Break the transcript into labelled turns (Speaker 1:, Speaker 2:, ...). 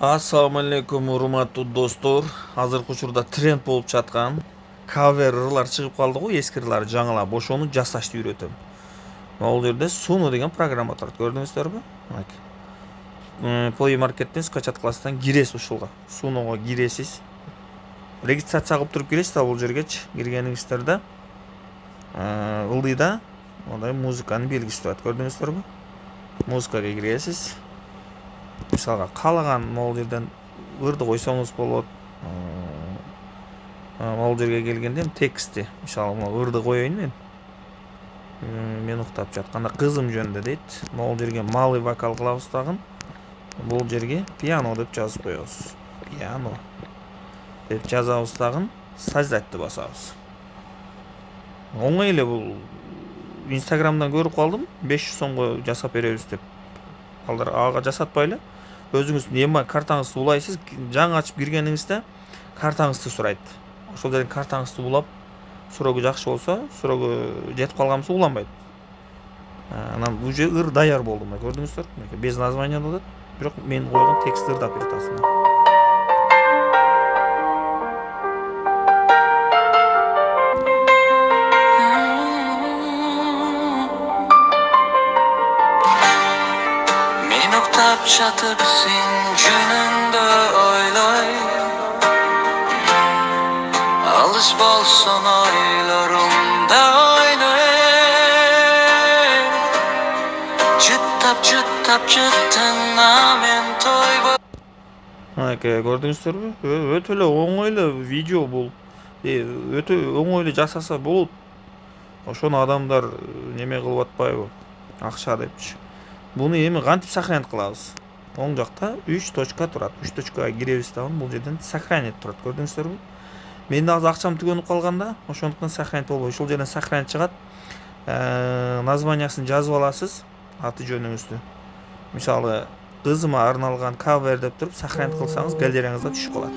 Speaker 1: Assalamu alaikum урматтуу достор. Азыркы учурда тренд болуп жаткан кавер ырлар чыгып калды го, эски ырлар жаңылап ошону жасашты үйрөтөм. Ал жерде Suno деген программа турат, көрдүңүздөрбү? Play Market'ten скачать кыласыздан киресиз ушулга. Suno'га киресиз. Регистрация кылып туруп киресиз, бул жергечи киргениңиздерде ылдыйда мындай музыканын белгиси турат, көрдүңүздөрбү? Музыкага киресиз. Мисалга каалаган могул жерден ырды койсоңуз болот. Могул жерге келгенде текстти, мисалы могу ырды коеюн мен уктап жатканда кызым жөнүндө дейт. Могул жерге малый вокал кылабыз дагы. Бул жерге пиано деп жазып коебуз. Пиано деп жазабыз дагы, создатьты басабыз. Оңой эле бул. Инстаграмдан көрүп калдым, 500 сомго жасап беребиз деп. Алдар ага жасатпайлы. Өзүңүз эми картаңызды улайсыз, жаңы ачып киргениңизде картаңызды сурайт. Ошол жерден картаңызды улап, сурогу жакшы болсо, сурогу жетип калганбызда уланбайт. Анан уже ыр даяр болду, көрдүңүздөр? Без названия болот, бирок мен койгон текст ырдап берет астында.
Speaker 2: Men uktap жатып сен жөнүндө ойлой, алыс болсоң ойлорумда ойной. Жыттап жыттыңа мен тойбой.
Speaker 1: Көрдүңүздөрбү? Өтө эле оңой эле видео бул. Өтө оңой эле жасаса болот. Ошону адамдар неме кылып атпайбы? Акча депчи. Буну эми кантип сохранить кылабыз? Оң жакта 3 точка турат. 3 точкага киребиз дагы, бул жерден сохранить турат, көрдүңүздөрбү? Менде азыр акчам түгөнүп калганда, ошондуктан сохранить болбой. Ушул жерден сохранить чыгат. Названиясын жазып аласыз, аты жөнүңүздү. Мисалы, кызыма арналган кавер деп туруп сохранить кылсаңыз, галереяңызда түшүп калат.